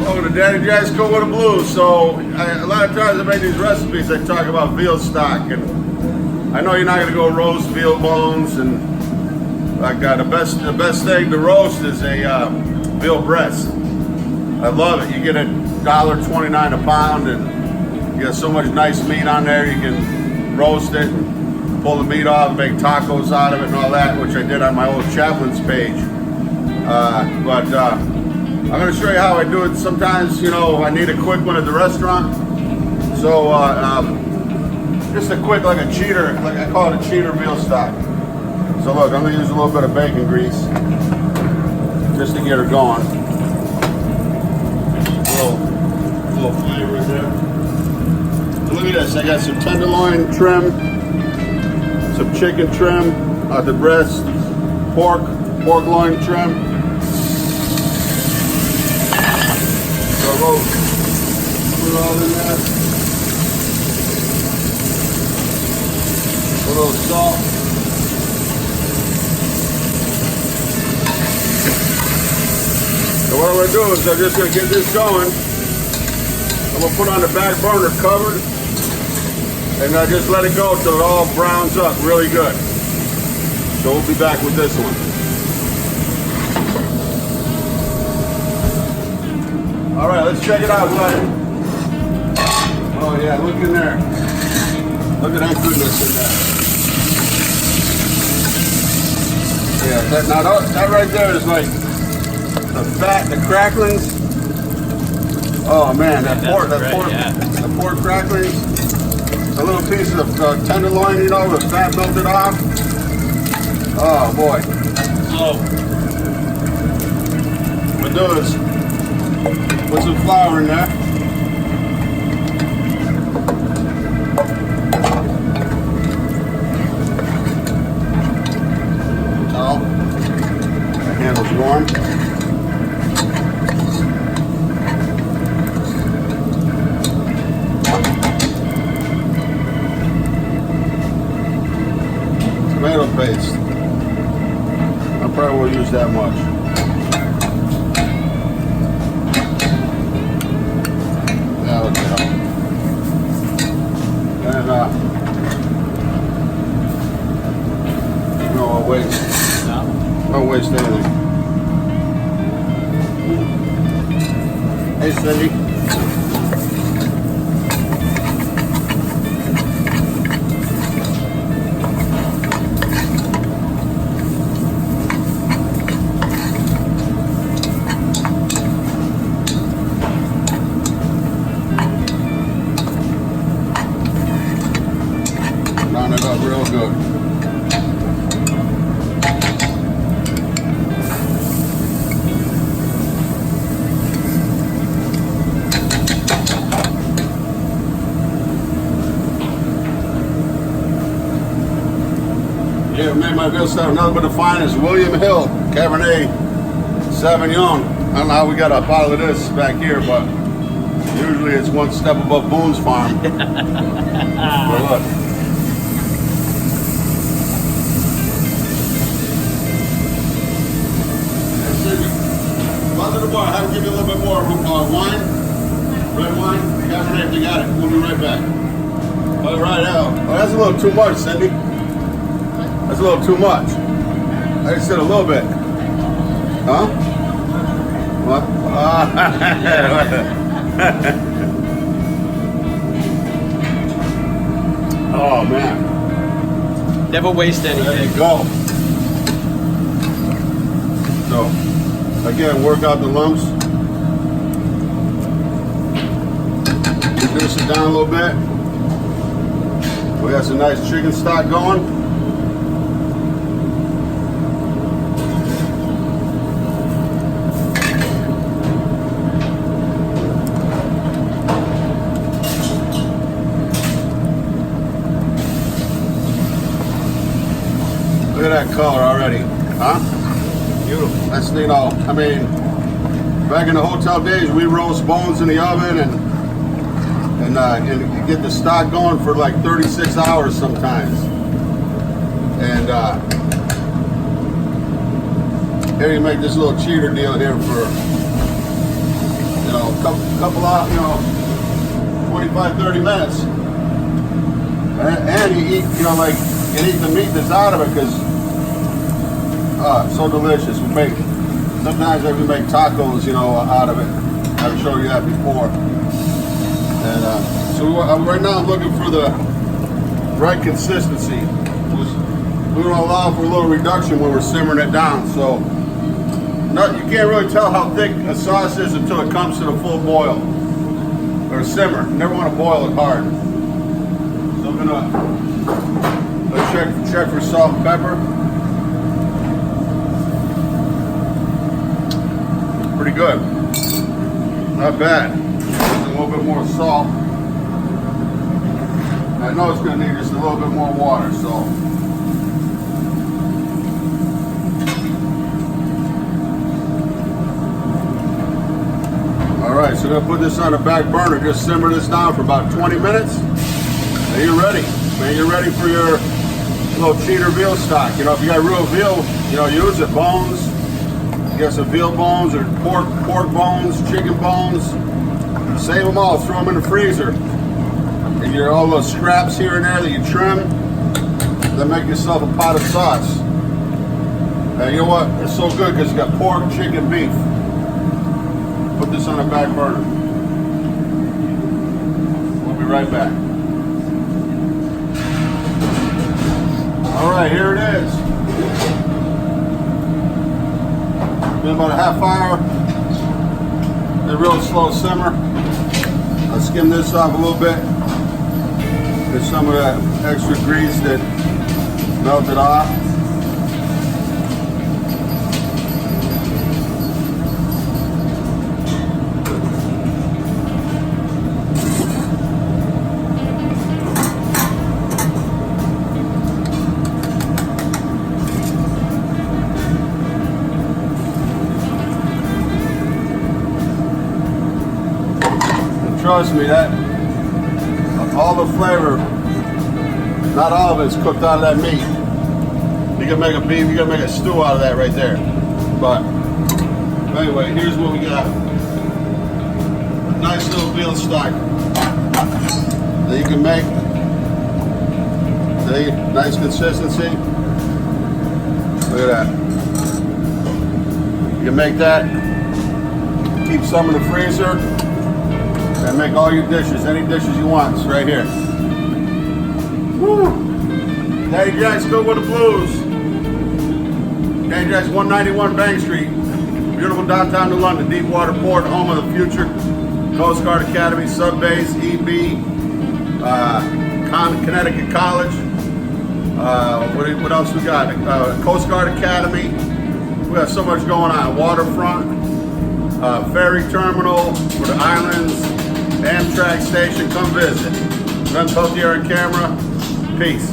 Oh, the Daddy Jack's cook with the blues. So a lot of times I make these recipes, I talk about veal stock, and I know you're not going to go roast veal bones, and like the best thing to roast is a veal breast. I love it. You get $1.29 a pound, and you got so much nice meat on there. You can roast it and pull the meat off and make tacos out of it and all that, which I did on my old Chaplain's page. I'm going to show you how I do it. Sometimes, you know, I need a quick one at the restaurant. So just a quick, like a cheater, like I call it a cheater veal stock. So look, I'm going to use a little bit of bacon grease just to get her going. A little flavor in there. Look at this, I got some tenderloin trim, some chicken trim, the breast, pork loin trim. So we'll put it all in there. A little salt. So what I'm going to do is I'm just going to get this going. I'm going to put on the back burner covered, and I just let it go till it all browns up really good. So we'll be back with this one. All right, let's check it out, buddy. Oh yeah, look in there. Look at that goodness in there. Yeah, that right there is like the fat, the cracklings. Oh man, that pork cracklings. A little piece of tenderloin, you know, with fat melted off. Oh boy. So, what we'll do is put some flour in there. Towel. The handle's warm. Tomato paste. I probably will use that much. There we go. And no, I'll waste. Don't waste anything. Hey, Cindy. Round it up real good. Yeah, made my veal stock. Another bit of fine is William Hill Cabernet Sauvignon. I don't know how we got a bottle of this back here, but usually it's one step above Boone's Farm. But look. Go to the bar. Have them give you a little bit more wine, red wine. Cabernet, you got it. We'll be right back. All right, out. Oh, that's a little too much, Cindy. That's a little too much. I just said a little bit. Huh? What? Oh, man. Never waste anything. There you go. So, again, work out the lumps. Reduce it down a little bit. We got some nice chicken stock going. Look at that color already, huh? Beautiful. That's, you know, I mean, back in the hotel days, we roast bones in the oven and get the stock going for like 36 hours sometimes. And here you make this little cheater deal here for, you know, couple out, 25, 30 minutes. And you eat, like, you eat the meat that's out of it because it's so delicious. Sometimes we make tacos, out of it. I've showed you that before. And so right now I'm looking for the right consistency. We don't allow for a little reduction when we're simmering it down. So you can't really tell how thick a sauce is until it comes to the full boil or simmer. You never want to boil it hard. So I'm gonna check for salt and pepper. Pretty good. Not bad. Just a little bit more salt. I know it's going to need just a little bit more water, so. Alright, so we're going to put this on the back burner. Just simmer this down for about 20 minutes. And you're ready. Man, you're ready for your little cheater veal stock. If you got real veal, use it. Bones. You got some veal bones or pork bones, chicken bones. Save them all. Throw them in the freezer. And all those scraps here and there that you trim, then make yourself a pot of sauce. And you know what? It's so good because you got pork, chicken, beef. Put this on the back burner. We'll be right back. All right, here it is. Been about a half hour. A real slow simmer. I'll skim this off a little bit. There's some of that extra grease that melted off. And trust me, that all the flavor, not all of it is cooked out of that meat. You can make a beef, you can make a stew out of that right there. But anyway, here's what we got. A nice little veal stock that you can make. See, nice consistency. Look at that. You can make that, keep some in the freezer, and make all your dishes, any dishes you want. It's right here. Woo! Daddy Jack's good with the blues. Daddy Jack's 191 Bank Street. Beautiful downtown New London. Deepwater Port, home of the future. Coast Guard Academy, sub-base, EB, Connecticut College. What else we got? Coast Guard Academy. We got so much going on. Waterfront, ferry terminal for the islands, Amtrak station. Come visit. Guns Healthier on camera. Peace.